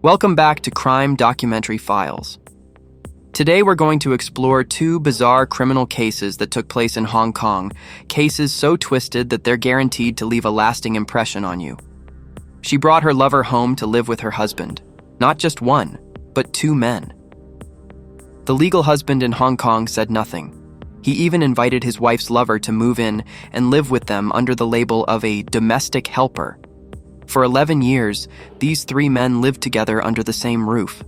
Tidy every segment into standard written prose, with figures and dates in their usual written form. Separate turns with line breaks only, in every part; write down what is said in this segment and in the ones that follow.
Welcome back to Crime Documentary Files. Today we're going to explore two bizarre criminal cases that took place in Hong Kong, cases so twisted that they're guaranteed to leave a lasting impression on you. She brought her lover home to live with her husband, not just one, but two men. The legal husband in Hong Kong said nothing. He even invited his wife's lover to move in and live with them under the label of a domestic helper. For 11 years, these three men lived together under the same roof.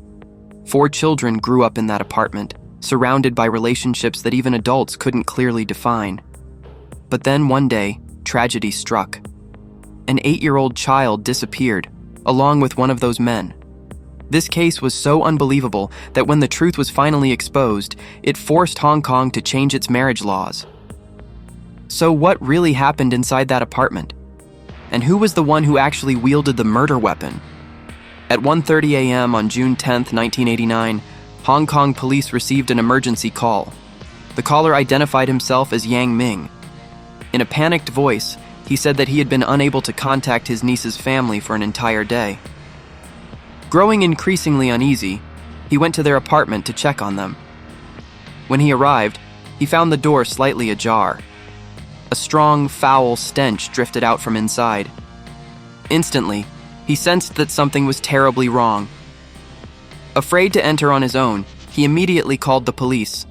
4 children grew up in that apartment, surrounded by relationships that even adults couldn't clearly define. But then one day, tragedy struck. An 8-year-old child disappeared, along with one of those men. This case was so unbelievable that when the truth was finally exposed, it forced Hong Kong to change its marriage laws. So what really happened inside that apartment? And who was the one who actually wielded the murder weapon? At 1:30 a.m. on June 10, 1989, Hong Kong police received an emergency call. The caller identified himself as Yang Ming. In a panicked voice, he said that he had been unable to contact his niece's family for an entire day. Growing increasingly uneasy, he went to their apartment to check on them. When he arrived, he found the door slightly ajar. A strong, foul stench drifted out from inside. Instantly, he sensed that something was terribly wrong. Afraid to enter on his own, he immediately called the police.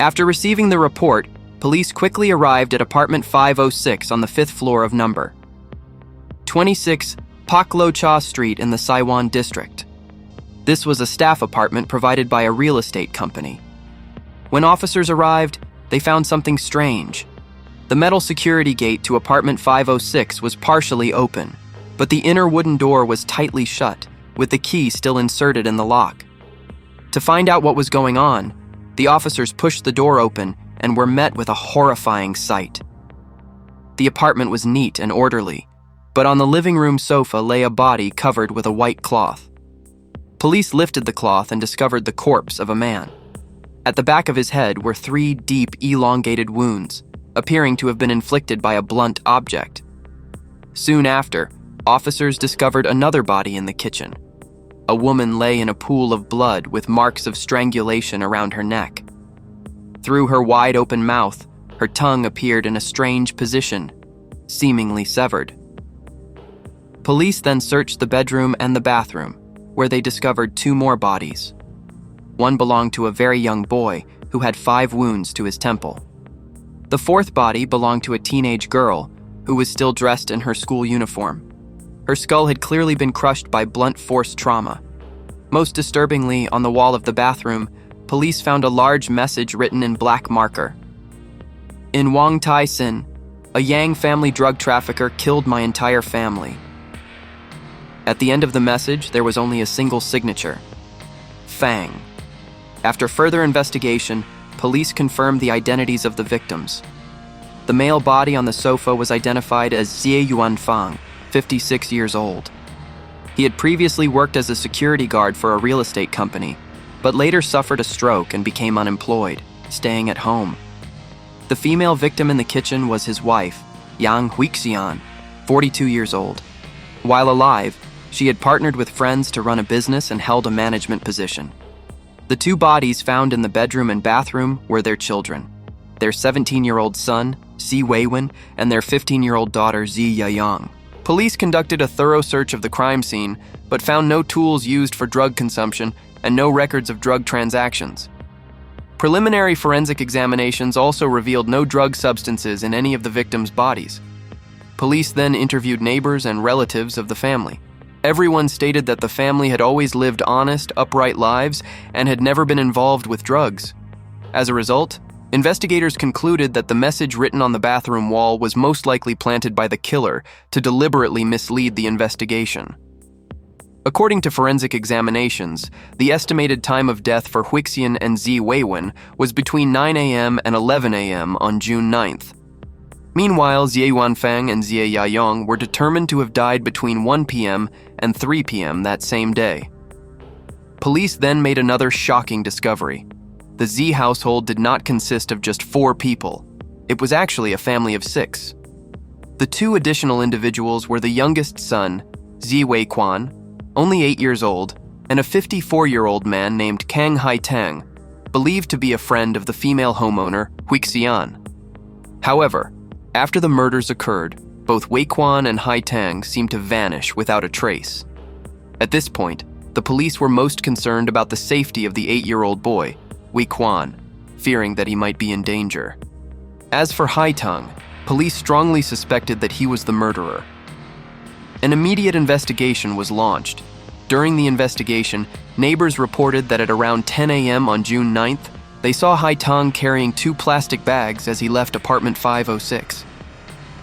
After receiving the report, police quickly arrived at apartment 506 on the 5th floor of number 26 Pak Lo Cha Street in the Saiwan district. This was a staff apartment provided by a real estate company. When officers arrived, they found something strange. The metal security gate to apartment 506 was partially open, but the inner wooden door was tightly shut, with the key still inserted in the lock. To find out what was going on, the officers pushed the door open and were met with a horrifying sight. The apartment was neat and orderly, but on the living room sofa lay a body covered with a white cloth. Police lifted the cloth and discovered the corpse of a man. At the back of his head were 3 deep, elongated wounds, appearing to have been inflicted by a blunt object. Soon after, officers discovered another body in the kitchen. A woman lay in a pool of blood with marks of strangulation around her neck. Through her wide-open mouth, her tongue appeared in a strange position, seemingly severed. Police then searched the bedroom and the bathroom, where they discovered 2 more bodies. One belonged to a very young boy who had 5 wounds to his temple. The 4th body belonged to a teenage girl who was still dressed in her school uniform. Her skull had clearly been crushed by blunt force trauma. Most disturbingly, on the wall of the bathroom, police found a large message written in black marker. In Wong Tai Sin, a Yang family drug trafficker killed my entire family. At the end of the message, there was only a single signature: Fang. After further investigation, police confirmed the identities of the victims. The male body on the sofa was identified as Xie Yuanfang, 56 years old. He had previously worked as a security guard for a real estate company, but later suffered a stroke and became unemployed, staying at home. The female victim in the kitchen was his wife, Yang Huixian, 42 years old. While alive, she had partnered with friends to run a business and held a management position. The 2 bodies found in the bedroom and bathroom were their children, their 17-year-old son, Si Weiwen, and their 15-year-old daughter, Zi Yayang. Police conducted a thorough search of the crime scene, but found no tools used for drug consumption and no records of drug transactions. Preliminary forensic examinations also revealed no drug substances in any of the victims' bodies. Police then interviewed neighbors and relatives of the family. Everyone stated that the family had always lived honest, upright lives and had never been involved with drugs. As a result, investigators concluded that the message written on the bathroom wall was most likely planted by the killer to deliberately mislead the investigation. According to forensic examinations, the estimated time of death for Huixian and Zi Weiwen was between 9 a.m. and 11 a.m. on June 9th. Meanwhile, Xie Yuanfang and Xie Yayong were determined to have died between 1 p.m. and 3 p.m. that same day. Police then made another shocking discovery. The Xie household did not consist of just 4 people. It was actually a family of 6. The 2 additional individuals were the youngest son, Xi Weiquan, only 8 years old, and a 54-year-old man named Kang Hai-tang, believed to be a friend of the female homeowner, Huixian. However, after the murders occurred, both Weiquan and Hai-tang seemed to vanish without a trace. At this point, the police were most concerned about the safety of the 8-year-old boy, Weiquan, fearing that he might be in danger. As for Hai-tang, police strongly suspected that he was the murderer. An immediate investigation was launched. During the investigation, neighbors reported that at around 10 a.m. on June 9th, they saw Hai-tang carrying 2 plastic bags as he left apartment 506.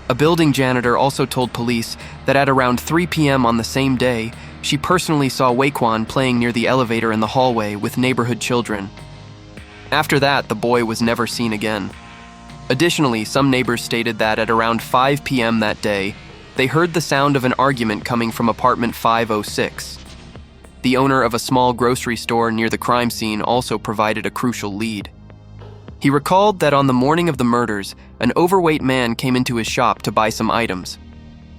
A building janitor also told police that at around 3 p.m. on the same day, she personally saw Weiquan playing near the elevator in the hallway with neighborhood children. After that, the boy was never seen again. Additionally, some neighbors stated that at around 5 p.m. that day, they heard the sound of an argument coming from apartment 506. The owner of a small grocery store near the crime scene also provided a crucial lead. He recalled that on the morning of the murders, an overweight man came into his shop to buy some items.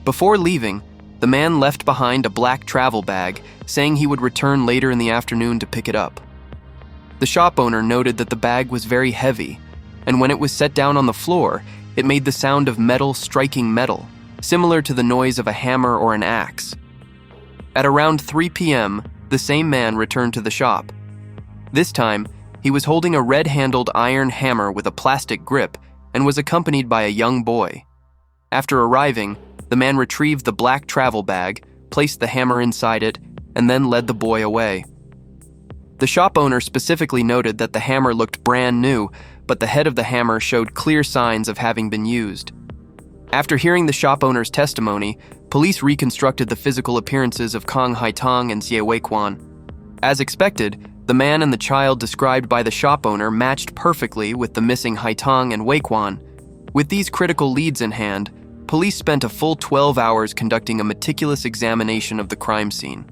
Before leaving, the man left behind a black travel bag, saying he would return later in the afternoon to pick it up. The shop owner noted that the bag was very heavy, and when it was set down on the floor, it made the sound of metal striking metal, similar to the noise of a hammer or an axe. At around 3 p.m., the same man returned to the shop. This time, he was holding a red-handled iron hammer with a plastic grip and was accompanied by a young boy. After arriving, the man retrieved the black travel bag, placed the hammer inside it, and then led the boy away. The shop owner specifically noted that the hammer looked brand new, but the head of the hammer showed clear signs of having been used. After hearing the shop owner's testimony, police reconstructed the physical appearances of Kang Hai-tang and Xie Weiquan. As expected, the man and the child described by the shop owner matched perfectly with the missing Hai-tang and Weiquan. With these critical leads in hand, police spent a full 12 hours conducting a meticulous examination of the crime scene.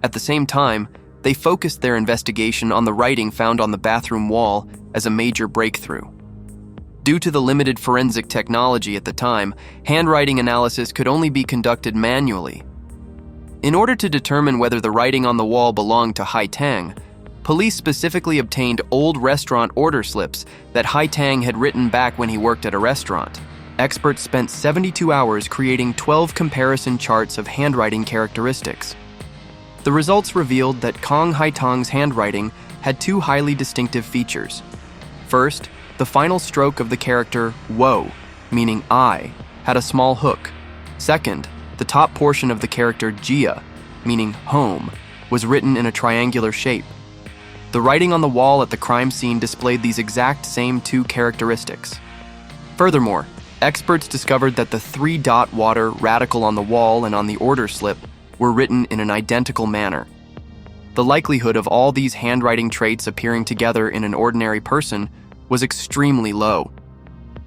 At the same time, they focused their investigation on the writing found on the bathroom wall as a major breakthrough. Due to the limited forensic technology at the time, handwriting analysis could only be conducted manually. In order to determine whether the writing on the wall belonged to Hai-tang, police specifically obtained old restaurant order slips that Hai-tang had written back when he worked at a restaurant. Experts spent 72 hours creating 12 comparison charts of handwriting characteristics. The results revealed that Kang Hai-tang's handwriting had 2 highly distinctive features. First, the final stroke of the character wo, meaning I, had a small hook. Second, the top portion of the character jia, meaning home, was written in a triangular shape. The writing on the wall at the crime scene displayed these exact same 2 characteristics. Furthermore, experts discovered that the 3-dot water radical on the wall and on the order slip were written in an identical manner. The likelihood of all these handwriting traits appearing together in an ordinary person was extremely low.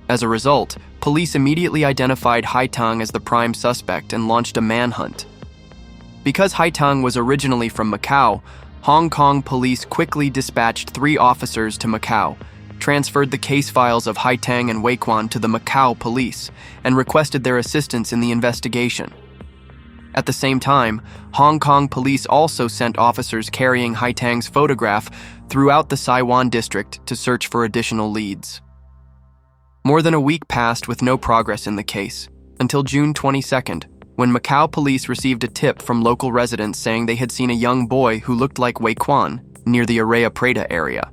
As a result, police immediately identified Hai-tang as the prime suspect and launched a manhunt. Because Hai-tang was originally from Macau, Hong Kong police quickly dispatched 3 officers to Macau, transferred the case files of Hai-tang and Weiquan to the Macau police, and requested their assistance in the investigation. At the same time, Hong Kong police also sent officers carrying Hai-tang's photograph throughout the Saiwan district to search for additional leads. More than a week passed with no progress in the case, until June 22nd, when Macau police received a tip from local residents saying they had seen a young boy who looked like Weiquan near the Area Preta area.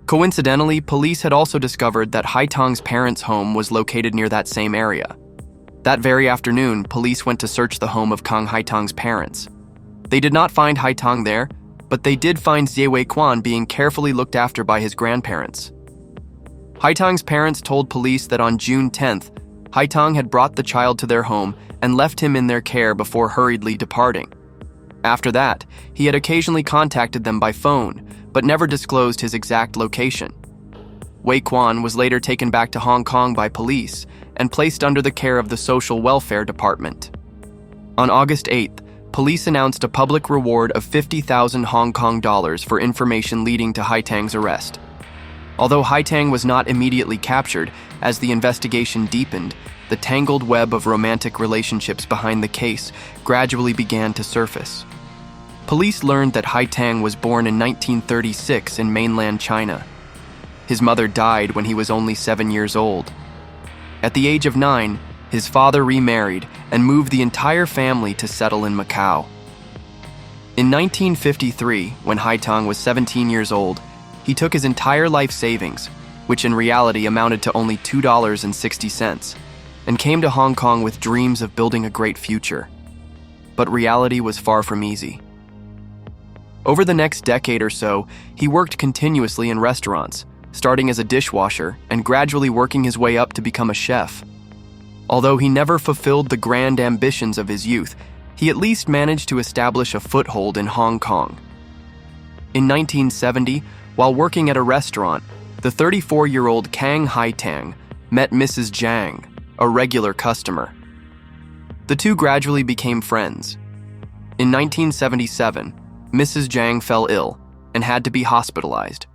Coincidentally, police had also discovered that Hai-tang's parents' home was located near that same area. That very afternoon, police went to search the home of Kang Hai-tang's parents. They did not find Hai-tang there, but they did find Xie Weiquan being carefully looked after by his grandparents. Hai-tang's parents told police that on June 10th, Hai-tang had brought the child to their home and left him in their care before hurriedly departing. After that, he had occasionally contacted them by phone, but never disclosed his exact location. Weiquan was later taken back to Hong Kong by police and placed under the care of the Social Welfare Department. On August 8th, police announced a public reward of 50,000 Hong Kong dollars for information leading to Hai-tang's arrest. Although Hai-tang was not immediately captured, as the investigation deepened, the tangled web of romantic relationships behind the case gradually began to surface. Police learned that Haitang was born in 1936 in mainland China. His mother died when he was only 7 years old. At the age of 9, his father remarried and moved the entire family to settle in Macau. In 1953, when Haitang was 17 years old, he took his entire life savings, which in reality amounted to only $2.60, and came to Hong Kong with dreams of building a great future. But reality was far from easy. Over the next decade or so, he worked continuously in restaurants, starting as a dishwasher and gradually working his way up to become a chef. Although he never fulfilled the grand ambitions of his youth, he at least managed to establish a foothold in Hong Kong. In 1970, while working at a restaurant, the 34-year-old Kang Haitang met Mrs. Zhang, a regular customer. The two gradually became friends. In 1977, Mrs. Zhang fell ill and had to be hospitalized.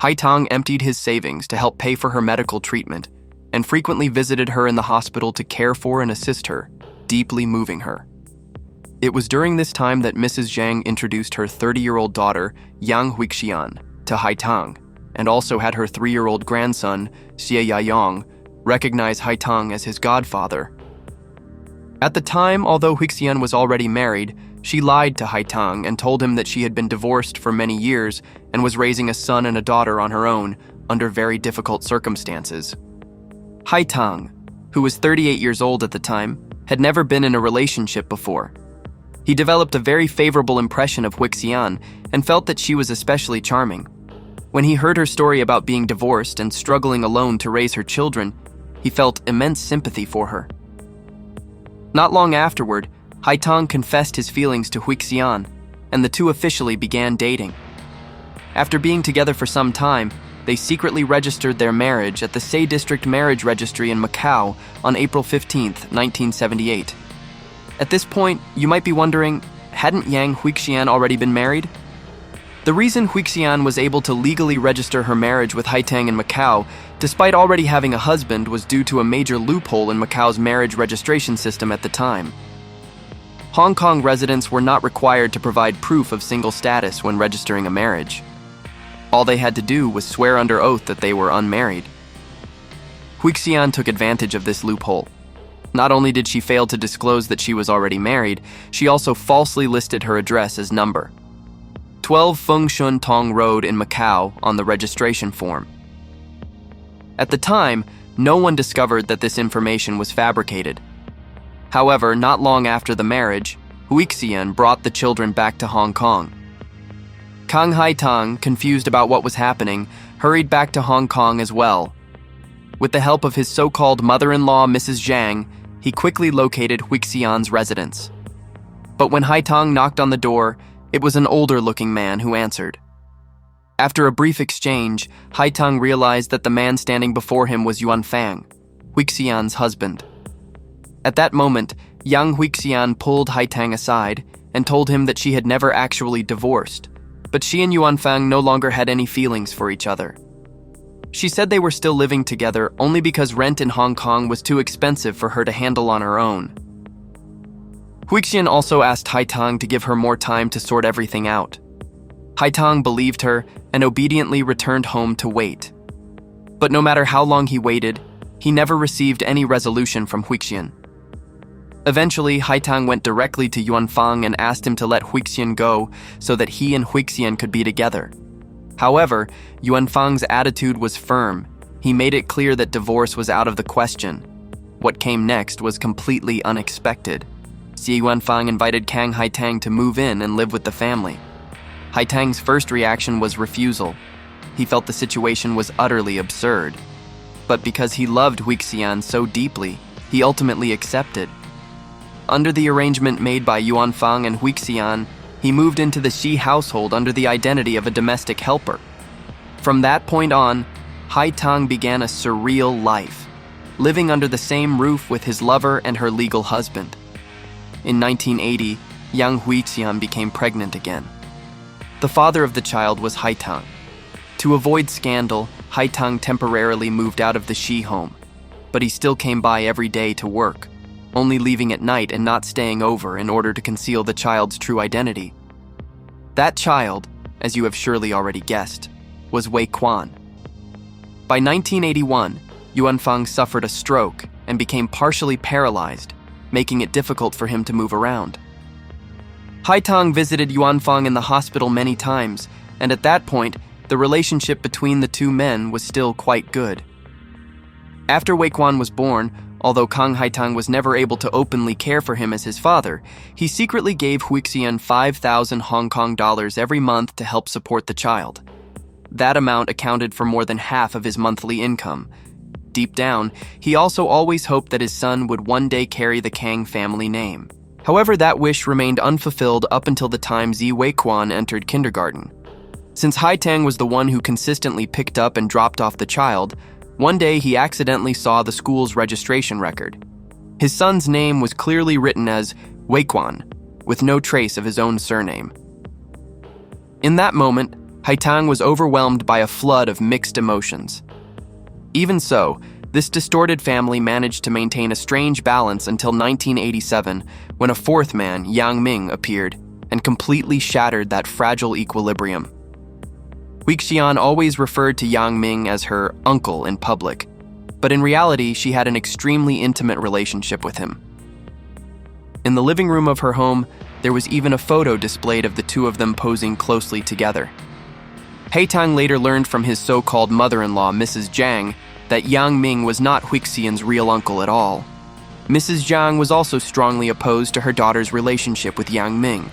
Haitang emptied his savings to help pay for her medical treatment and frequently visited her in the hospital to care for and assist her, deeply moving her. It was during this time that Mrs. Zhang introduced her 30-year-old daughter, Yang Huixian, to Haitang, and also had her 3-year-old grandson, Xie Yayong, recognize Haitang as his godfather. At the time, although Huixian was already married, she lied to Haitang and told him that she had been divorced for many years and was raising a son and a daughter on her own under very difficult circumstances. Haitang, who was 38 years old at the time, had never been in a relationship before. He developed a very favorable impression of Huixian and felt that she was especially charming. When he heard her story about being divorced and struggling alone to raise her children, he felt immense sympathy for her. Not long afterward, Haitang confessed his feelings to Huixian, and the two officially began dating. After being together for some time, they secretly registered their marriage at the Say District Marriage Registry in Macau on April 15, 1978. At this point, you might be wondering, hadn't Yang Huixian already been married? The reason Huixian was able to legally register her marriage with Haitang in Macau, despite already having a husband, was due to a major loophole in Macau's marriage registration system at the time. Hong Kong residents were not required to provide proof of single status when registering a marriage. All they had to do was swear under oath that they were unmarried. Huixian took advantage of this loophole. Not only did she fail to disclose that she was already married, she also falsely listed her address as number 12 Feng Shun Tong Road in Macau on the registration form. At the time, no one discovered that this information was fabricated. However, not long after the marriage, Huixian brought the children back to Hong Kong. Kang Haitang, confused about what was happening, hurried back to Hong Kong as well. With the help of his so-called mother-in-law, Mrs. Zhang, he quickly located Huixian's residence. But when Haitang knocked on the door, it was an older-looking man who answered. After a brief exchange, Haitang realized that the man standing before him was Yuan Fang, Huixian's husband. At that moment, Yang Huixian pulled Haitang aside and told him that she had never actually divorced, but she and Yuan Fang no longer had any feelings for each other. She said they were still living together only because rent in Hong Kong was too expensive for her to handle on her own. Huixian also asked Haitang to give her more time to sort everything out. Haitang believed her and obediently returned home to wait. But no matter how long he waited, he never received any resolution from Huixian. Eventually, Haitang went directly to Yuan Fang and asked him to let Huixian go so that he and Huixian could be together. However, Yuan Fang's attitude was firm. He made it clear that divorce was out of the question. What came next was completely unexpected. Xie Yuanfang invited Kang Haitang to move in and live with the family. Haitang's first reaction was refusal. He felt the situation was utterly absurd. But because he loved Huixian so deeply, he ultimately accepted. Under the arrangement made by Yuan Fang and Huixian, he moved into the Xi household under the identity of a domestic helper. From that point on, Haitang began a surreal life, living under the same roof with his lover and her legal husband. In 1980, Yang Huixian became pregnant again. The father of the child was Haitang. To avoid scandal, Haitang temporarily moved out of the Xi home. but he still came by every day to work, only leaving at night and not staying over in order to conceal the child's true identity. That child, as you have surely already guessed, was Wei Quan. By 1981, Yuanfang suffered a stroke and became partially paralyzed, making it difficult for him to move around. Haitang visited Yuanfang in the hospital many times, and at that point, the relationship between the two men was still quite good. After Wei Quan was born, although Kang Haitang was never able to openly care for him as his father, he secretly gave Huixian 5,000 Hong Kong dollars every month to help support the child. That amount accounted for more than half of his monthly income. Deep down, he also always hoped that his son would one day carry the Kang family name. However, that wish remained unfulfilled up until the time Zi Weiquan entered kindergarten. Since Haitang was the one who consistently picked up and dropped off the child, one day he accidentally saw the school's registration record. His son's name was clearly written as Weiquan, with no trace of his own surname. In that moment, Haitang was overwhelmed by a flood of mixed emotions. Even so, this distorted family managed to maintain a strange balance until 1987, when a fourth man, Yang Ming, appeared and completely shattered that fragile equilibrium. Huixian always referred to Yang Ming as her uncle in public, but in reality, she had an extremely intimate relationship with him. In the living room of her home, there was even a photo displayed of the two of them posing closely together. Haitang later learned from his so-called mother-in-law, Mrs. Zhang, that Yang Ming was not Huixian's real uncle at all. Mrs. Zhang was also strongly opposed to her daughter's relationship with Yang Ming.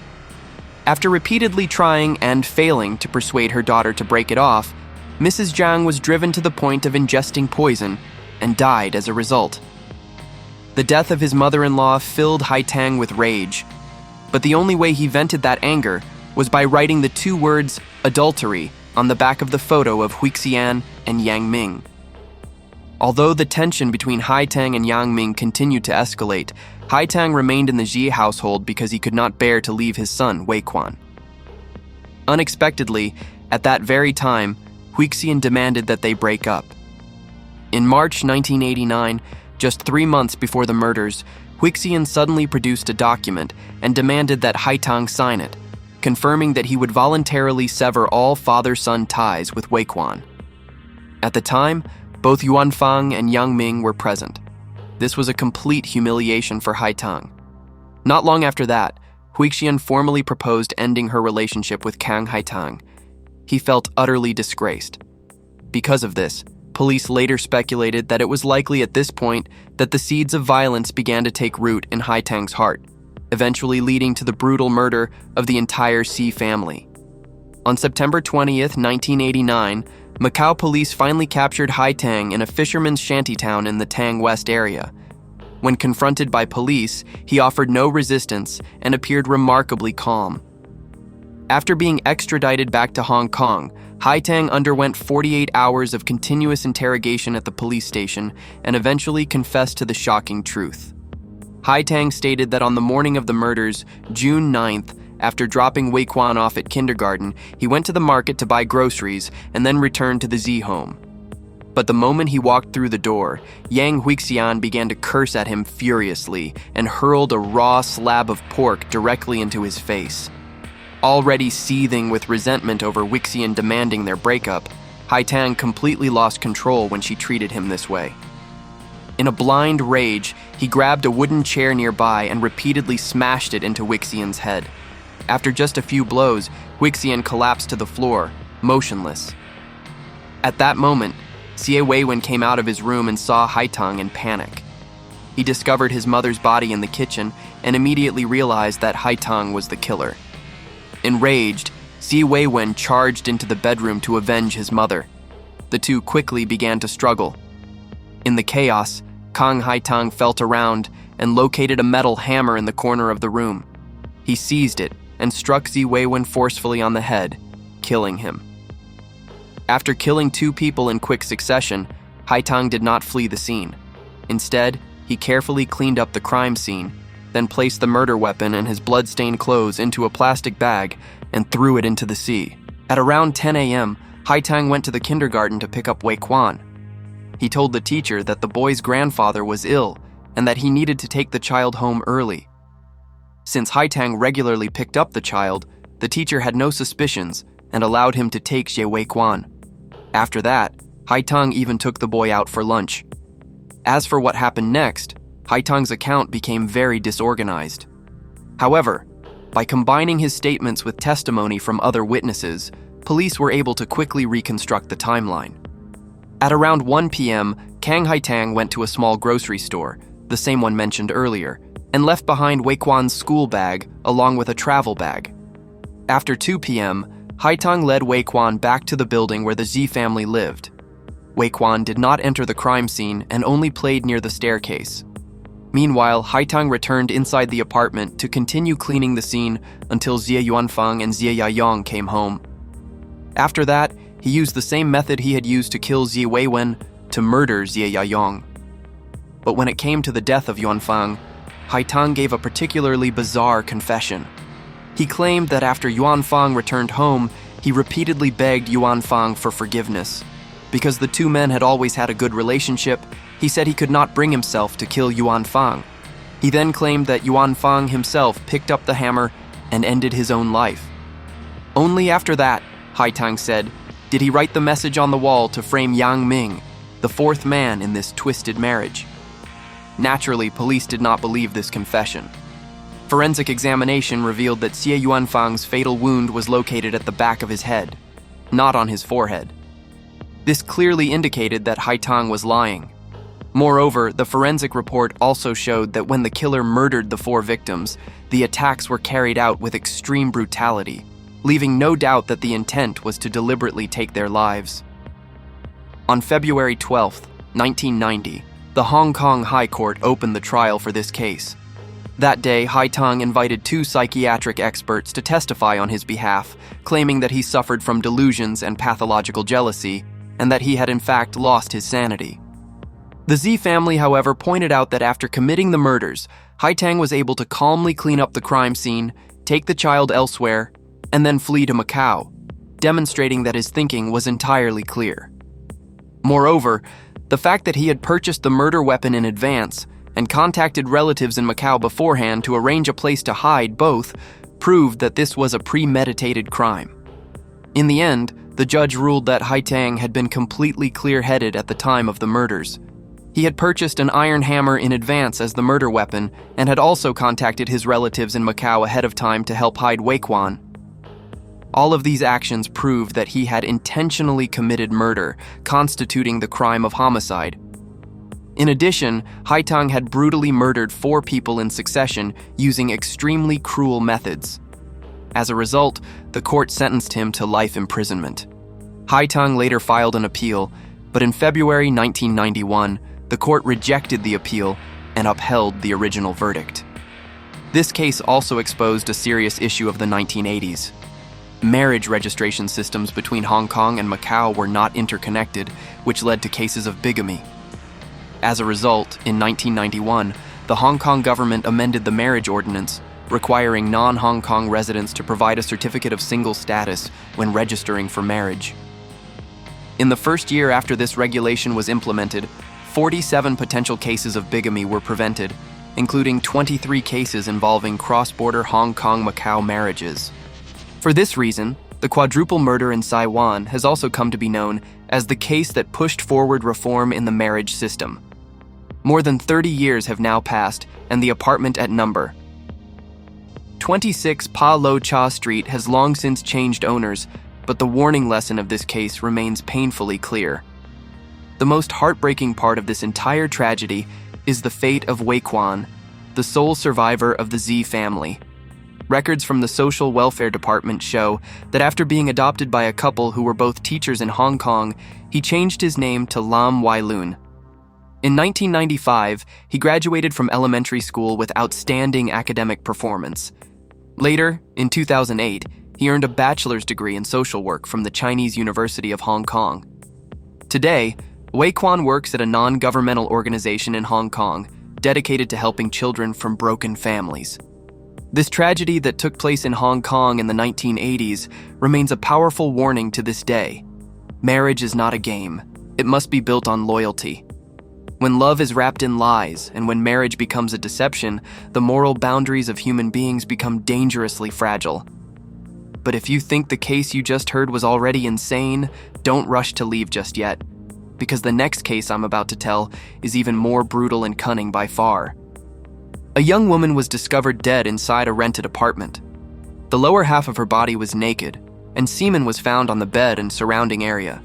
After repeatedly trying and failing to persuade her daughter to break it off, Mrs. Zhang was driven to the point of ingesting poison and died as a result. The death of his mother-in-law filled Haitang with rage, but the only way he vented that anger was by writing the two words adultery on the back of the photo of Huixian and Yang Ming. Although the tension between Haitang and Yang Ming continued to escalate, Haitang remained in the Xi household because he could not bear to leave his son, Wei Quan. Unexpectedly, at that very time, Huixian demanded that they break up. In March 1989, just 3 months before the murders, Huixian suddenly produced a document and demanded that Haitang sign it, confirming that he would voluntarily sever all father-son ties with Wei Quan. At the time, both Yuanfang and Yang Ming were present. This was a complete humiliation for Haitang. Not long after that, Huixian formally proposed ending her relationship with Kang Haitang. He felt utterly disgraced. Because of this, police later speculated that it was likely at this point that the seeds of violence began to take root in Haitang's heart, eventually leading to the brutal murder of the entire Xi family. On September 20th, 1989, Macau police finally captured Haitang in a fisherman's shantytown in the Tang West area. When confronted by police, he offered no resistance and appeared remarkably calm. After being extradited back to Hong Kong, Haitang underwent 48 hours of continuous interrogation at the police station and eventually confessed to the shocking truth. Haitang stated that on the morning of the murders, June 9th, after dropping Wei Quan off at kindergarten, he went to the market to buy groceries and then returned to the Xi home. But the moment he walked through the door, Yang Huixian began to curse at him furiously and hurled a raw slab of pork directly into his face. Already seething with resentment over Huixian demanding their breakup, Haitang completely lost control when she treated him this way. In a blind rage, he grabbed a wooden chair nearby and repeatedly smashed it into Huixian's head. After just a few blows, Huixian collapsed to the floor, motionless. At that moment, Xie Weiwen came out of his room and saw Haitang in panic. He discovered his mother's body in the kitchen and immediately realized that Haitang was the killer. Enraged, Xie Weiwen charged into the bedroom to avenge his mother. The two quickly began to struggle. In the chaos, Kang Haitang felt around and located a metal hammer in the corner of the room. He seized it and struck Xie Weiwen forcefully on the head, killing him. After killing 2 people in quick succession, Haitang did not flee the scene. Instead, he carefully cleaned up the crime scene, then placed the murder weapon and his blood-stained clothes into a plastic bag and threw it into the sea. At around 10 a.m., Haitang went to the kindergarten to pick up Wei Quan. He told the teacher that the boy's grandfather was ill and that he needed to take the child home early. Since Haitang regularly picked up the child, the teacher had no suspicions and allowed him to take Xie Weiquan. After that, Haitang even took the boy out for lunch. As for what happened next, Haitang's account became very disorganized. However, by combining his statements with testimony from other witnesses, police were able to quickly reconstruct the timeline. At around 1 p.m., Kang Haitang went to a small grocery store, the same one mentioned earlier, and left behind Weiquan's school bag along with a travel bag. After 2 p.m., Haitang led Weiquan back to the building where the Xi family lived. Weiquan did not enter the crime scene and only played near the staircase. Meanwhile, Haitang returned inside the apartment to continue cleaning the scene until Xie Yuanfang and Xie Yayong came home. After that, he used the same method he had used to kill Xie Weiwen to murder Xie Yayong. But when it came to the death of Yuanfang, Haitang gave a particularly bizarre confession. He claimed that after Yuanfang returned home, he repeatedly begged Yuanfang for forgiveness. Because the two men had always had a good relationship, he said he could not bring himself to kill Yuanfang. He then claimed that Yuanfang himself picked up the hammer and ended his own life. Only after that, Haitang said, did he write the message on the wall to frame Yang Ming, the fourth man in this twisted marriage. Naturally, police did not believe this confession. Forensic examination revealed that Xie Yuanfang's fatal wound was located at the back of his head, not on his forehead. This clearly indicated that Haitang was lying. Moreover, the forensic report also showed that when the killer murdered the 4 victims, the attacks were carried out with extreme brutality, leaving no doubt that the intent was to deliberately take their lives. On February 12, 1990, the Hong Kong High Court opened the trial for this case. That day, Haitang invited 2 psychiatric experts to testify on his behalf, claiming that he suffered from delusions and pathological jealousy, and that he had in fact lost his sanity. The Xi family, however, pointed out that after committing the murders, Haitang was able to calmly clean up the crime scene, take the child elsewhere, and then flee to Macau, demonstrating that his thinking was entirely clear. Moreover, the fact that he had purchased the murder weapon in advance and contacted relatives in Macau beforehand to arrange a place to hide both proved that this was a premeditated crime. In the end, the judge ruled that Haitang had been completely clear-headed at the time of the murders. He had purchased an iron hammer in advance as the murder weapon and had also contacted his relatives in Macau ahead of time to help hide Weiquan. All of these actions proved that he had intentionally committed murder, constituting the crime of homicide. In addition, Haitang had brutally murdered 4 people in succession using extremely cruel methods. As a result, the court sentenced him to life imprisonment. Haitang later filed an appeal, but in February 1991, the court rejected the appeal and upheld the original verdict. This case also exposed a serious issue of the 1980s. Marriage registration systems between Hong Kong and Macau were not interconnected, which led to cases of bigamy. As a result, in 1991, the Hong Kong government amended the marriage ordinance, requiring non-Hong Kong residents to provide a certificate of single status when registering for marriage. In the first year after this regulation was implemented, 47 potential cases of bigamy were prevented, including 23 cases involving cross-border Hong Kong-Macau marriages. For this reason, the quadruple murder in Saiwan has also come to be known as the case that pushed forward reform in the marriage system. More than 30 years have now passed, and the apartment at number 26 Pa Lo Cha Street has long since changed owners, but the warning lesson of this case remains painfully clear. The most heartbreaking part of this entire tragedy is the fate of Weiquan, the sole survivor of the Xi family. Records from the Social Welfare Department show that after being adopted by a couple who were both teachers in Hong Kong, he changed his name to Lam Wai Lun. In 1995, he graduated from elementary school with outstanding academic performance. Later, in 2008, he earned a bachelor's degree in social work from the Chinese University of Hong Kong. Today, Weiquan works at a non-governmental organization in Hong Kong dedicated to helping children from broken families. This tragedy that took place in Hong Kong in the 1980s remains a powerful warning to this day. Marriage is not a game. It It must be built on loyalty. When love is wrapped in lies and when marriage becomes a deception, the moral boundaries of human beings become dangerously fragile. But if you think the case you just heard was already insane, don't rush to leave just yet, because the next case I'm about to tell is even more brutal and cunning by far. A young woman was discovered dead inside a rented apartment. The lower half of her body was naked, and semen was found on the bed and surrounding area.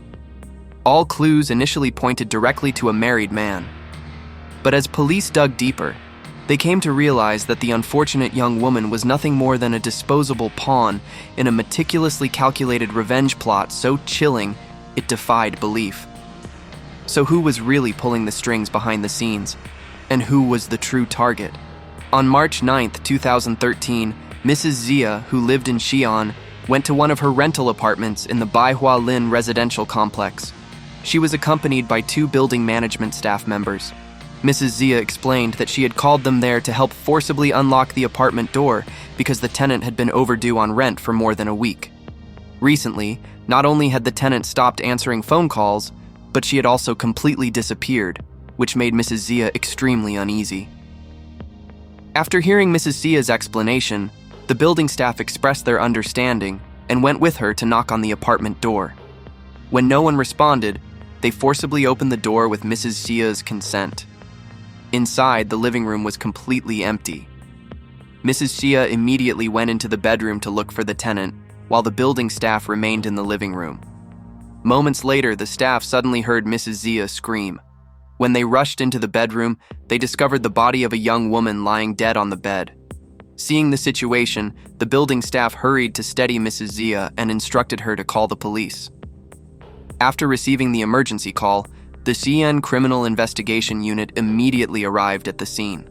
All clues initially pointed directly to a married man. But as police dug deeper, they came to realize that the unfortunate young woman was nothing more than a disposable pawn in a meticulously calculated revenge plot so chilling it defied belief. So who was really pulling the strings behind the scenes? And who was the true target? On March 9, 2013, Mrs. Zia, who lived in Xi'an, went to one of her rental apartments in the Baihua Lin residential complex. She was accompanied by 2 building management staff members. Mrs. Zia explained that she had called them there to help forcibly unlock the apartment door because the tenant had been overdue on rent for more than a week. Recently, not only had the tenant stopped answering phone calls, but she had also completely disappeared, which made Mrs. Zia extremely uneasy. After hearing Mrs. Zia's explanation, the building staff expressed their understanding and went with her to knock on the apartment door. When no one responded, they forcibly opened the door with Mrs. Zia's consent. Inside, the living room was completely empty. Mrs. Zia immediately went into the bedroom to look for the tenant, while the building staff remained in the living room. Moments later, the staff suddenly heard Mrs. Zia scream. When they rushed into the bedroom, they discovered the body of a young woman lying dead on the bed. Seeing the situation, the building staff hurried to steady Mrs. Zia and instructed her to call the police. After receiving the emergency call, the Xi'an Criminal Investigation Unit immediately arrived at the scene.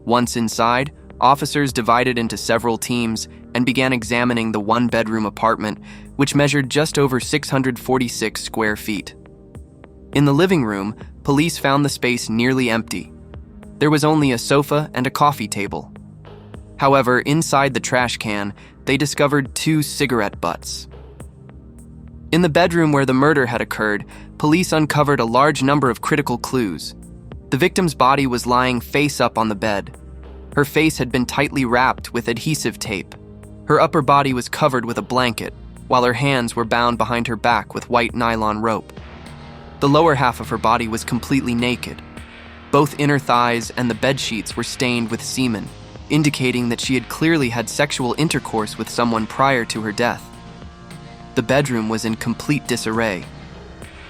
Once inside, officers divided into several teams and began examining the 1-bedroom apartment, which measured just over 646 square feet. In the living room, police found the space nearly empty. There was only a sofa and a coffee table. However, inside the trash can, they discovered 2 cigarette butts. In the bedroom where the murder had occurred, police uncovered a large number of critical clues. The victim's body was lying face up on the bed. Her face had been tightly wrapped with adhesive tape. Her upper body was covered with a blanket, while her hands were bound behind her back with white nylon rope. The lower half of her body was completely naked. Both inner thighs and the bed sheets were stained with semen, indicating that she had clearly had sexual intercourse with someone prior to her death. The bedroom was in complete disarray.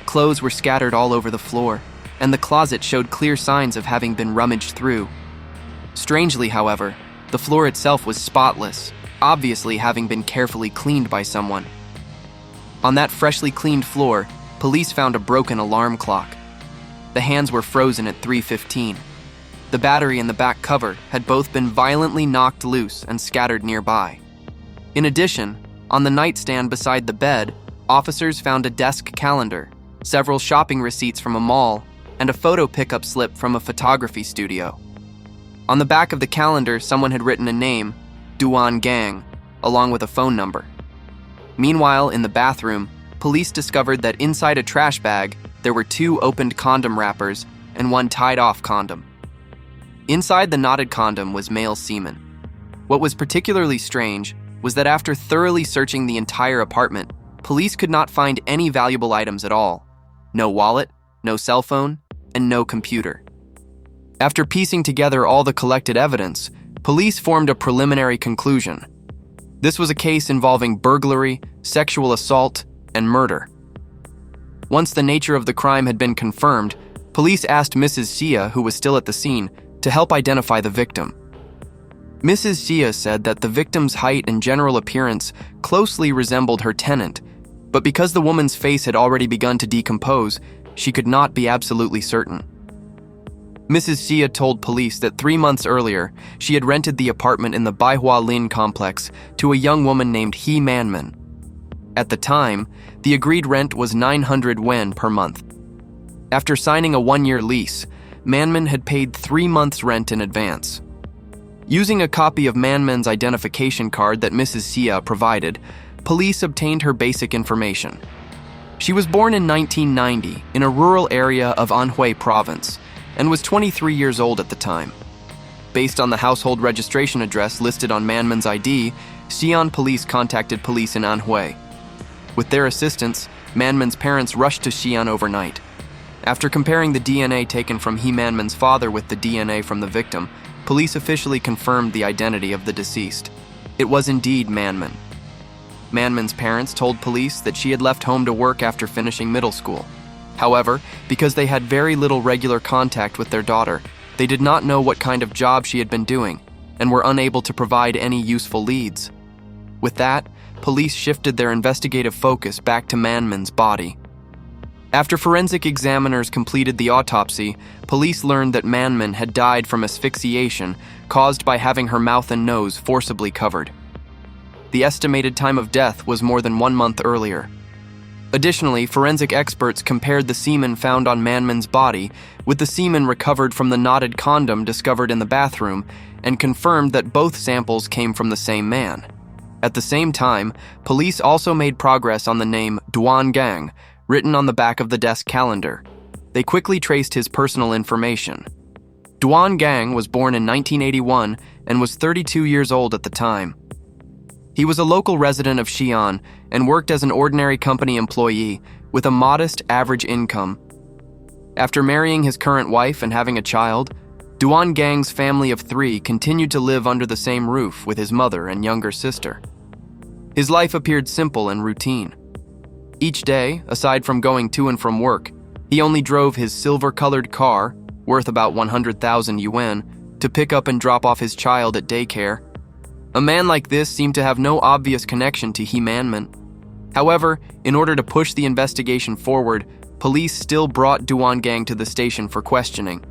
Clothes were scattered all over the floor, and the closet showed clear signs of having been rummaged through. Strangely, however, the floor itself was spotless, obviously having been carefully cleaned by someone. On that freshly cleaned floor, police found a broken alarm clock. The hands were frozen at 3:15. The battery and the back cover had both been violently knocked loose and scattered nearby. In addition, on the nightstand beside the bed, officers found a desk calendar, several shopping receipts from a mall, and a photo pickup slip from a photography studio. On the back of the calendar, someone had written a name, Duan Gang, along with a phone number. Meanwhile, in the bathroom, police discovered that inside a trash bag, there were 2 opened condom wrappers and 1 tied-off condom. Inside the knotted condom was male semen. What was particularly strange was that after thoroughly searching the entire apartment, police could not find any valuable items at all. No wallet, no cell phone, and no computer. After piecing together all the collected evidence, police formed a preliminary conclusion. This was a case involving burglary, sexual assault, and murder. Once the nature of the crime had been confirmed, police asked Mrs. Zia, who was still at the scene, to help identify the victim. Mrs. Zia said that the victim's height and general appearance closely resembled her tenant, but because the woman's face had already begun to decompose, she could not be absolutely certain. Mrs. Zia told police that 3 months earlier, she had rented the apartment in the Baihua Lin complex to a young woman named He Manman. At the time, the agreed rent was 900 wen per month. After signing a 1-year lease, Manman had paid 3 months' rent in advance. Using a copy of Manman's identification card that Mrs. Zia provided, police obtained her basic information. She was born in 1990 in a rural area of Anhui province and was 23 years old at the time. Based on the household registration address listed on Manman's ID, Xi'an police contacted police in Anhui. With their assistance, Manman's parents rushed to Xi'an overnight. After comparing the DNA taken from He Manman's father with the DNA from the victim, police officially confirmed the identity of the deceased. It was indeed Manman. Manman's parents told police that she had left home to work after finishing middle school. However, because they had very little regular contact with their daughter, they did not know what kind of job she had been doing and were unable to provide any useful leads. With that, police shifted their investigative focus back to Manman's body. After forensic examiners completed the autopsy, police learned that Manman had died from asphyxiation caused by having her mouth and nose forcibly covered. The estimated time of death was more than 1 month earlier. Additionally, forensic experts compared the semen found on Manman's body with the semen recovered from the knotted condom discovered in the bathroom and confirmed that both samples came from the same man. At the same time, police also made progress on the name Duan Gang, written on the back of the desk calendar. They quickly traced his personal information. Duan Gang was born in 1981 and was 32 years old at the time. He was a local resident of Xi'an and worked as an ordinary company employee with a modest average income. After marrying his current wife and having a child, Duan Gang's family of 3 continued to live under the same roof with his mother and younger sister. His life appeared simple and routine. Each day, aside from going to and from work, he only drove his silver-colored car, worth about 100,000 yuan, to pick up and drop off his child at daycare. A man like this seemed to have no obvious connection to He Manman. However, in order to push the investigation forward, police still brought Duan Gang to the station for questioning.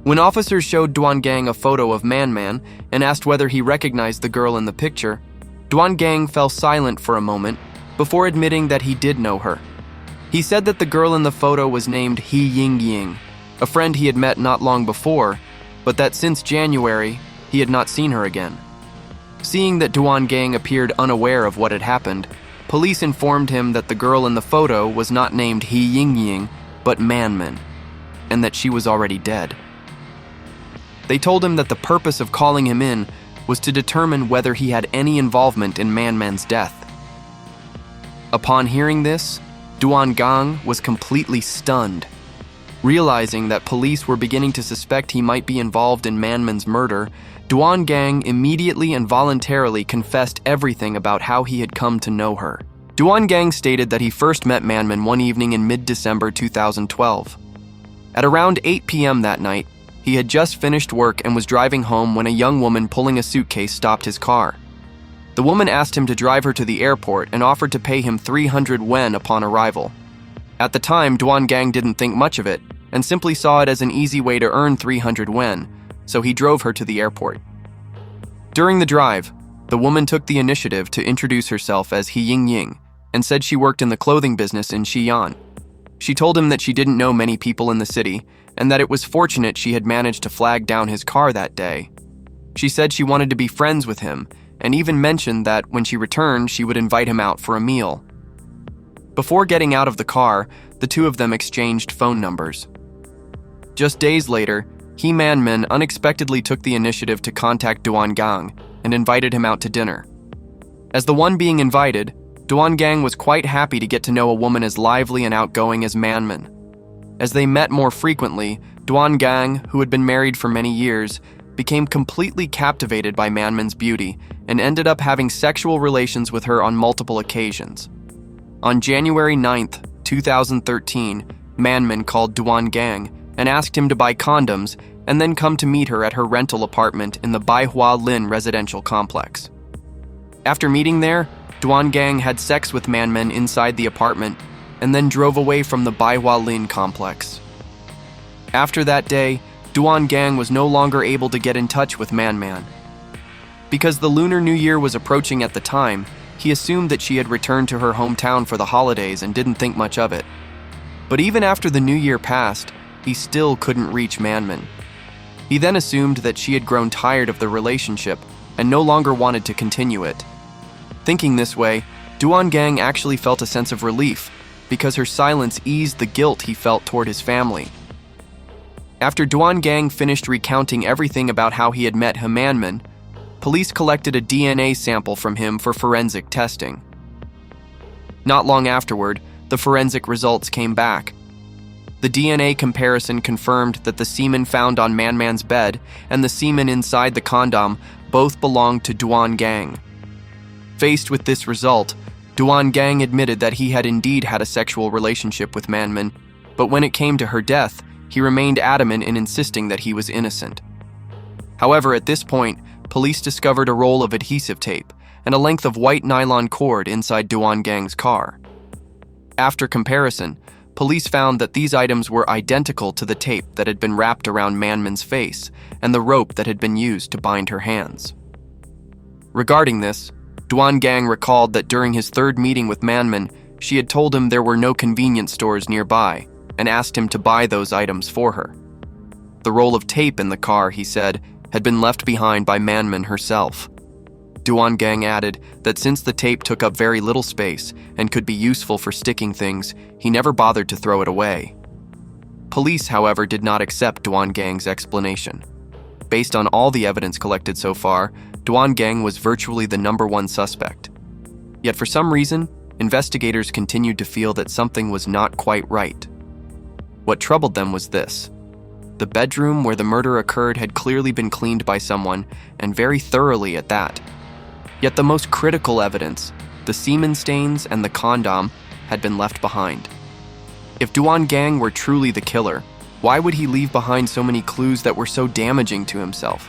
When officers showed Duan Gang a photo of Manman and asked whether he recognized the girl in the picture, Duan Gang fell silent for a moment before admitting that he did know her. He said that the girl in the photo was named He Yingying, a friend he had met not long before, but that since January, he had not seen her again. Seeing that Duan Gang appeared unaware of what had happened, police informed him that the girl in the photo was not named He Yingying, but Manman, and that she was already dead. They told him that the purpose of calling him in was to determine whether he had any involvement in Manman's death. Upon hearing this, Duan Gang was completely stunned. Realizing that police were beginning to suspect he might be involved in Manman's murder, Duan Gang immediately and voluntarily confessed everything about how he had come to know her. Duan Gang stated that he first met Manman one evening in mid-December 2012. At around 8 p.m. that night, he had just finished work and was driving home when a young woman pulling a suitcase stopped his car. The woman asked him to drive her to the airport and offered to pay him 300 yuan upon arrival. At the time, Duan Gang didn't think much of it and simply saw it as an easy way to earn 300 yuan, so he drove her to the airport. During the drive, the woman took the initiative to introduce herself as He Yingying and said she worked in the clothing business in Xi'an. She told him that she didn't know many people in the city and that it was fortunate she had managed to flag down his car that day. She said she wanted to be friends with him and even mentioned that when she returned, she would invite him out for a meal. Before getting out of the car, the two of them exchanged phone numbers. Just days later, He Manman unexpectedly took the initiative to contact Duan Gang and invited him out to dinner. As the one being invited, Duan Gang was quite happy to get to know a woman as lively and outgoing as Manman. As they met more frequently, Duan Gang, who had been married for many years, became completely captivated by Manman's beauty and ended up having sexual relations with her on multiple occasions. On January 9th, 2013, Manman called Duan Gang and asked him to buy condoms and then come to meet her at her rental apartment in the Baihua Lin residential complex. After meeting there, Duan Gang had sex with Manman inside the apartment and then drove away from the Baihua Lin complex. After that day, Duan Gang was no longer able to get in touch with Manman. Because the Lunar New Year was approaching at the time, he assumed that she had returned to her hometown for the holidays and didn't think much of it. But even after the New Year passed, he still couldn't reach Manman. He then assumed that she had grown tired of the relationship and no longer wanted to continue it. Thinking this way, Duan Gang actually felt a sense of relief because her silence eased the guilt he felt toward his family. After Duan Gang finished recounting everything about how he had met Himanman, police collected a DNA sample from him for forensic testing. Not long afterward, the forensic results came back. The DNA comparison confirmed that the semen found on Man's bed and the semen inside the condom both belonged to Duan Gang. Faced with this result, Duan Gang admitted that he had indeed had a sexual relationship with Manman, but when it came to her death, he remained adamant in insisting that he was innocent. However, at this point, police discovered a roll of adhesive tape and a length of white nylon cord inside Duan Gang's car. After comparison, police found that these items were identical to the tape that had been wrapped around Manman's face and the rope that had been used to bind her hands. Regarding this, Duan Gang recalled that during his third meeting with Manman, she had told him there were no convenience stores nearby and asked him to buy those items for her. The roll of tape in the car, he said, had been left behind by Manman herself. Duan Gang added that since the tape took up very little space and could be useful for sticking things, he never bothered to throw it away. Police, however, did not accept Duan Gang's explanation. Based on all the evidence collected so far, Duan Gang was virtually the #1 suspect. Yet for some reason, investigators continued to feel that something was not quite right. What troubled them was this. The bedroom where the murder occurred had clearly been cleaned by someone, and very thoroughly at that. Yet the most critical evidence, the semen stains and the condom, had been left behind. If Duan Gang were truly the killer, why would he leave behind so many clues that were so damaging to himself?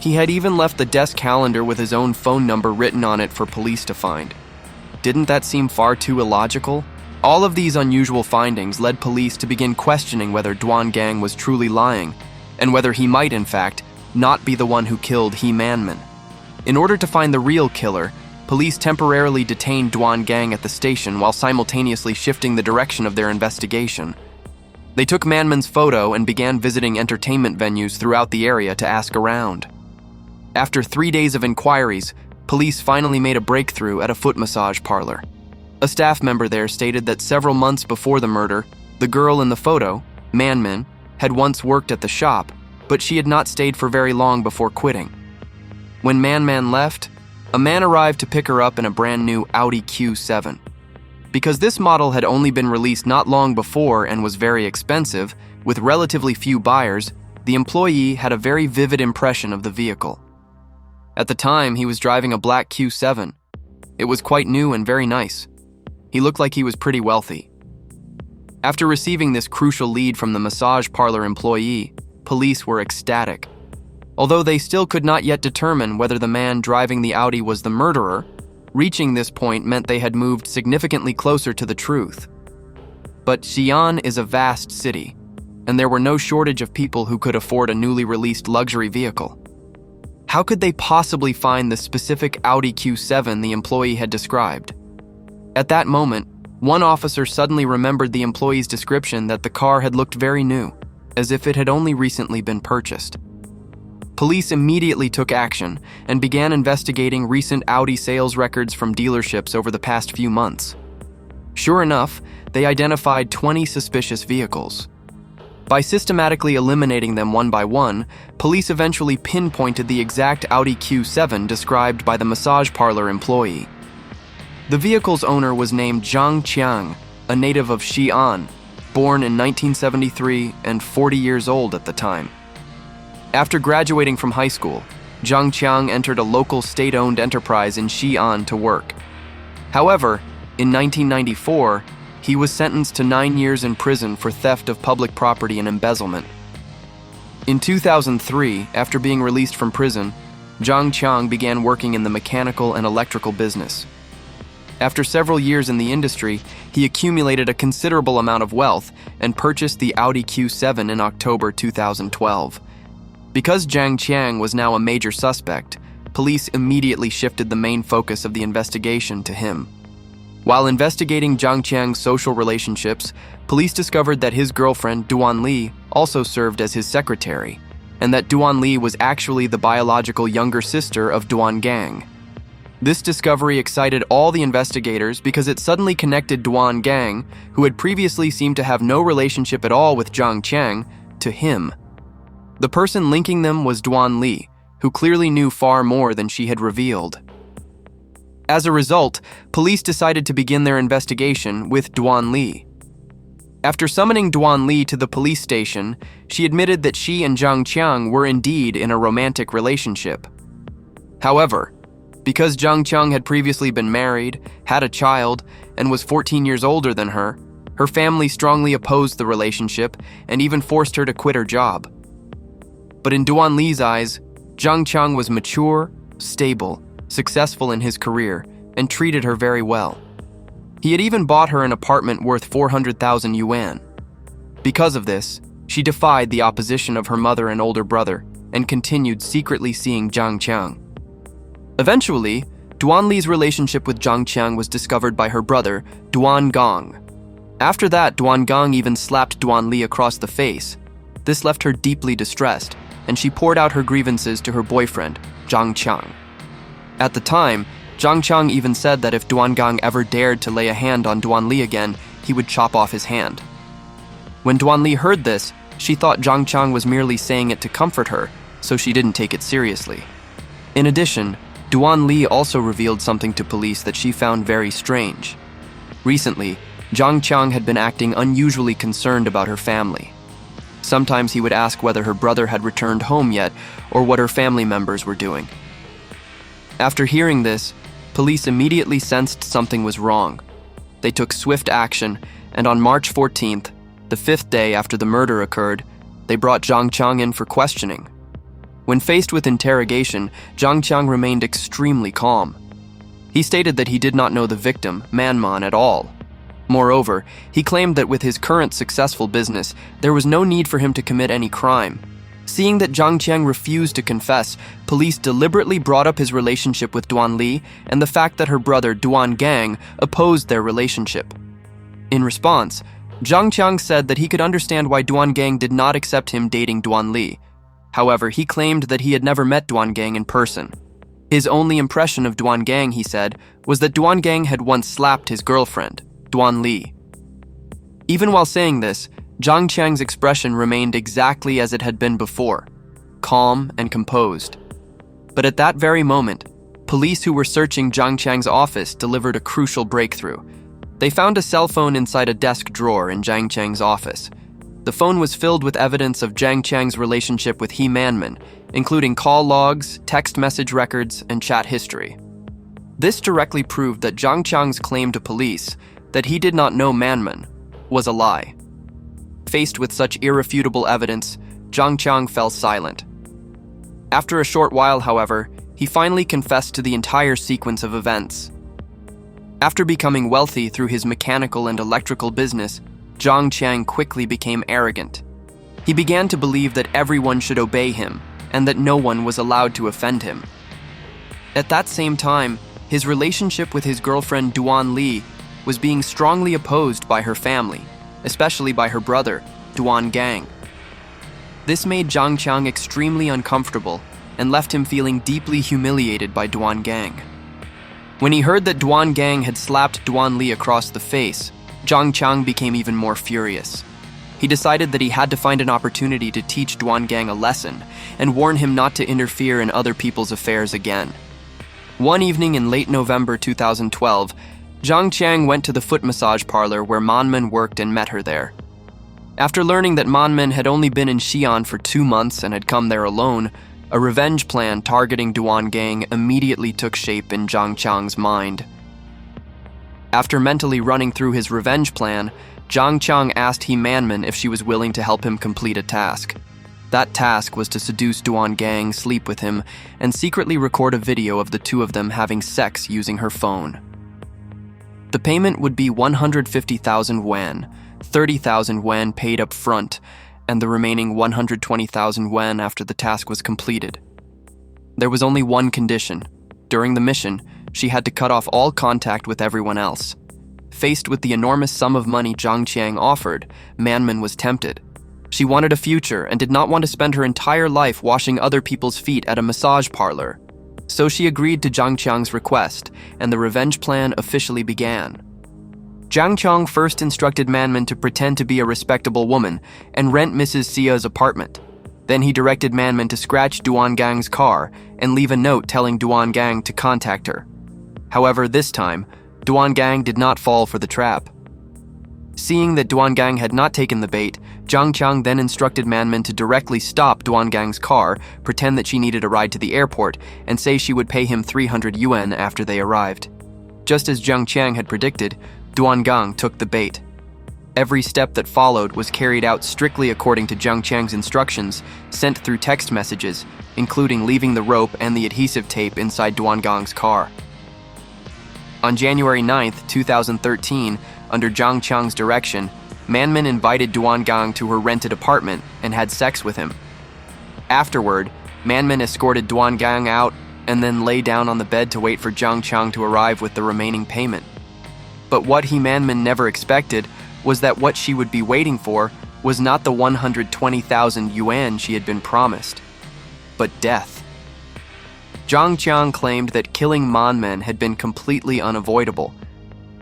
He had even left the desk calendar with his own phone number written on it for police to find. Didn't that seem far too illogical? All of these unusual findings led police to begin questioning whether Duan Gang was truly lying, and whether he might, in fact, not be the one who killed Himanman. In order to find the real killer, police temporarily detained Duan Gang at the station while simultaneously shifting the direction of their investigation. They took Manman's photo and began visiting entertainment venues throughout the area to ask around. After 3 days of inquiries, police finally made a breakthrough at a foot massage parlor. A staff member there stated that several months before the murder, the girl in the photo, Manman, had once worked at the shop, but she had not stayed for very long before quitting. When Manman left, a man arrived to pick her up in a brand new Audi Q7. Because this model had only been released not long before and was very expensive, with relatively few buyers, the employee had a very vivid impression of the vehicle. At the time, he was driving a black Q7. It was quite new and very nice. He looked like he was pretty wealthy. After receiving this crucial lead from the massage parlor employee, police were ecstatic. Although they still could not yet determine whether the man driving the Audi was the murderer, reaching this point meant they had moved significantly closer to the truth. But Xi'an is a vast city, and there were no shortage of people who could afford a newly released luxury vehicle. How could they possibly find the specific Audi Q7 the employee had described? At that moment, one officer suddenly remembered the employee's description that the car had looked very new, as if it had only recently been purchased. Police immediately took action and began investigating recent Audi sales records from dealerships over the past few months. Sure enough, they identified 20 suspicious vehicles. By systematically eliminating them one by one, police eventually pinpointed the exact Audi Q7 described by the massage parlor employee. The vehicle's owner was named Zhang Qiang, a native of Xi'an, born in 1973 and 40 years old at the time. After graduating from high school, Zhang Qiang entered a local state-owned enterprise in Xi'an to work. However, in 1994, he was sentenced to 9 years in prison for theft of public property and embezzlement. In 2003, after being released from prison, Zhang Qiang began working in the mechanical and electrical business. After several years in the industry, he accumulated a considerable amount of wealth and purchased the Audi Q7 in October 2012. Because Zhang Qiang was now a major suspect, police immediately shifted the main focus of the investigation to him. While investigating Zhang Qiang's social relationships, police discovered that his girlfriend, Duan Li, also served as his secretary, and that Duan Li was actually the biological younger sister of Duan Gang. This discovery excited all the investigators because it suddenly connected Duan Gang, who had previously seemed to have no relationship at all with Zhang Qiang, to him. The person linking them was Duan Li, who clearly knew far more than she had revealed. As a result, police decided to begin their investigation with Duan Li. After summoning Duan Li to the police station, she admitted that she and Zhang Qiang were indeed in a romantic relationship. However, because Zhang Qiang had previously been married, had a child, and was 14 years older than her, her family strongly opposed the relationship and even forced her to quit her job. But in Duan Li's eyes, Zhang Qiang was mature, stable, successful in his career, and treated her very well. He had even bought her an apartment worth 400,000 yuan. Because of this, she defied the opposition of her mother and older brother and continued secretly seeing Zhang Qiang. Eventually, Duan Li's relationship with Zhang Qiang was discovered by her brother, Duan Gong. After that, Duan Gong even slapped Duan Li across the face. This left her deeply distressed, and she poured out her grievances to her boyfriend, Zhang Qiang. At the time, Zhang Qiang even said that if Duan Gong ever dared to lay a hand on Duan Li again, he would chop off his hand. When Duan Li heard this, she thought Zhang Qiang was merely saying it to comfort her, so she didn't take it seriously. In addition, Duan Li also revealed something to police that she found very strange. Recently, Zhang Qiang had been acting unusually concerned about her family. Sometimes he would ask whether her brother had returned home yet or what her family members were doing. After hearing this, police immediately sensed something was wrong. They took swift action, and on March 14th, the 5th day after the murder occurred, they brought Zhang Qiang in for questioning. When faced with interrogation, Zhang Qiang remained extremely calm. He stated that he did not know the victim, Manman, at all. Moreover, he claimed that with his current successful business, there was no need for him to commit any crime. Seeing that Zhang Qiang refused to confess, police deliberately brought up his relationship with Duan Li and the fact that her brother, Duan Gang, opposed their relationship. In response, Zhang Qiang said that he could understand why Duan Gang did not accept him dating Duan Li. However, he claimed that he had never met Duan Gang in person. His only impression of Duan Gang, he said, was that Duan Gang had once slapped his girlfriend, Duan Li. Even while saying this, Zhang Qiang's expression remained exactly as it had been before, calm and composed. But at that very moment, police who were searching Zhang Qiang's office delivered a crucial breakthrough. They found a cell phone inside a desk drawer in Zhang Qiang's office. The phone was filled with evidence of Zhang Qiang's relationship with He Manman, including call logs, text message records, and chat history. This directly proved that Zhang Qiang's claim to police that he did not know Manman was a lie. Faced with such irrefutable evidence, Zhang Qiang fell silent. After a short while, however, he finally confessed to the entire sequence of events. After becoming wealthy through his mechanical and electrical business, Zhang Qiang quickly became arrogant. He began to believe that everyone should obey him and that no one was allowed to offend him. At that same time, his relationship with his girlfriend Duan Li was being strongly opposed by her family, especially by her brother, Duan Gang. This made Zhang Qiang extremely uncomfortable and left him feeling deeply humiliated by Duan Gang. When he heard that Duan Gang had slapped Duan Li across the face, Zhang Qiang became even more furious. He decided that he had to find an opportunity to teach Duan Gang a lesson and warn him not to interfere in other people's affairs again. One evening in late November 2012, Zhang Qiang went to the foot massage parlor where Manman worked and met her there. After learning that Manman had only been in Xi'an for 2 months and had come there alone, a revenge plan targeting Duan Gang immediately took shape in Zhang Qiang's mind. After mentally running through his revenge plan, Zhang Qiang asked He Manman if she was willing to help him complete a task. That task was to seduce Duan Gang, sleep with him, and secretly record a video of the two of them having sex using her phone. The payment would be 150,000 yuan, 30,000 yuan paid up front, and the remaining 120,000 yuan after the task was completed. There was only one condition. During the mission, she had to cut off all contact with everyone else. Faced with the enormous sum of money Zhang Qiang offered, Manman was tempted. She wanted a future and did not want to spend her entire life washing other people's feet at a massage parlor. So she agreed to Zhang Qiang's request, and the revenge plan officially began. Zhang Qiang first instructed Manman to pretend to be a respectable woman and rent Mrs. Xia's apartment. Then he directed Manman to scratch Duan Gang's car and leave a note telling Duan Gang to contact her. However, this time, Duan Gang did not fall for the trap. Seeing that Duan Gang had not taken the bait, Zhang Qiang then instructed Manman to directly stop Duan Gang's car, pretend that she needed a ride to the airport, and say she would pay him 300 yuan after they arrived. Just as Zhang Qiang had predicted, Duan Gang took the bait. Every step that followed was carried out strictly according to Zhang Qiang's instructions, sent through text messages, including leaving the rope and the adhesive tape inside Duan Gang's car. On January 9, 2013, under Zhang Qiang's direction, Manman invited Duan Gang to her rented apartment and had sex with him. Afterward, Manman escorted Duan Gang out and then lay down on the bed to wait for Zhang Qiang to arrive with the remaining payment. But what Manman never expected was that what she would be waiting for was not the 120,000 yuan she had been promised, but death. Zhang Qiang claimed that killing Manman had been completely unavoidable.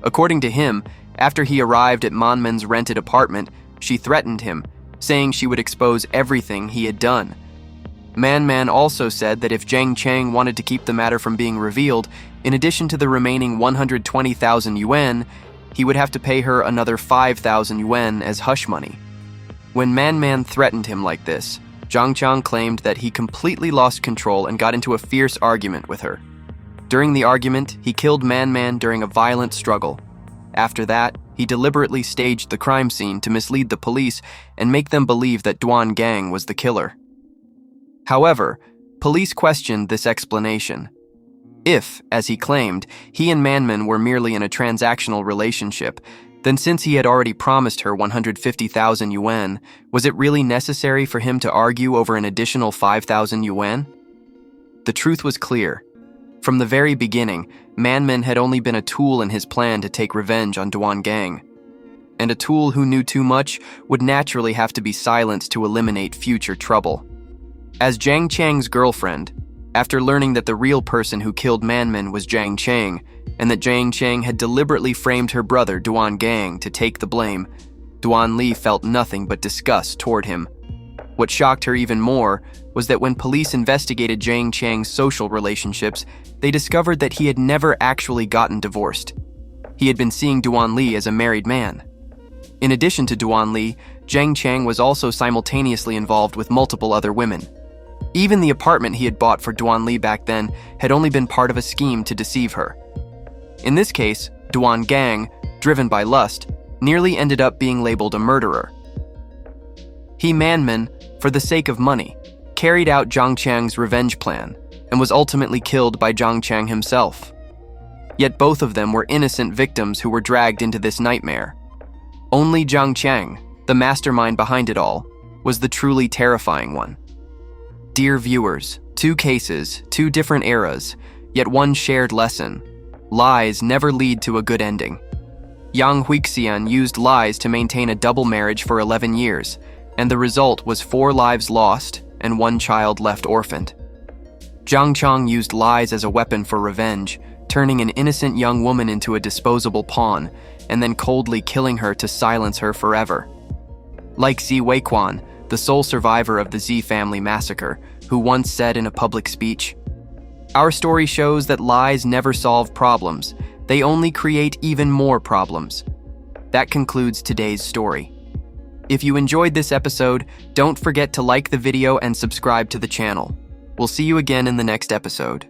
According to him, after he arrived at Manman's rented apartment, she threatened him, saying she would expose everything he had done. Manman also said that if Zhang Qiang wanted to keep the matter from being revealed, in addition to the remaining 120,000 yuan, he would have to pay her another 5,000 yuan as hush money. When Manman threatened him like this, Zhang Qiang claimed that he completely lost control and got into a fierce argument with her. During the argument, he killed Manman during a violent struggle. After that, he deliberately staged the crime scene to mislead the police and make them believe that Duan Gang was the killer. However, police questioned this explanation. If, as he claimed, he and Manman were merely in a transactional relationship, then since he had already promised her 150,000 yuan, was it really necessary for him to argue over an additional 5,000 yuan? The truth was clear. From the very beginning, Manman had only been a tool in his plan to take revenge on Duan Gang. And a tool who knew too much would naturally have to be silenced to eliminate future trouble. As Zhang Qiang's girlfriend, after learning that the real person who killed Manman was Zhang Qiang, and that Zhang Qiang had deliberately framed her brother Duan Gang to take the blame, Duan Li felt nothing but disgust toward him. What shocked her even more was that when police investigated Zhang Qiang's social relationships, they discovered that he had never actually gotten divorced. He had been seeing Duan Li as a married man. In addition to Duan Li, Zhang Qiang was also simultaneously involved with multiple other women. Even the apartment he had bought for Duan Li back then had only been part of a scheme to deceive her. In this case, Duan Gang, driven by lust, nearly ended up being labeled a murderer. Manman, for the sake of money, carried out Zhang Qiang's revenge plan and was ultimately killed by Zhang Qiang himself. Yet both of them were innocent victims who were dragged into this nightmare. Only Zhang Qiang, the mastermind behind it all, was the truly terrifying one. Dear viewers, 2 cases, 2 different eras, yet one shared lesson. Lies never lead to a good ending. Yang Huixian used lies to maintain a double marriage for 11 years, and the result was 4 lives lost and 1 child left orphaned. Zhang Qiang used lies as a weapon for revenge, turning an innocent young woman into a disposable pawn, and then coldly killing her to silence her forever. Like Zi Weiquan, the sole survivor of the Zi family massacre, who once said in a public speech, "Our story shows that lies never solve problems, they only create even more problems." That concludes today's story. If you enjoyed this episode, don't forget to like the video and subscribe to the channel. We'll see you again in the next episode.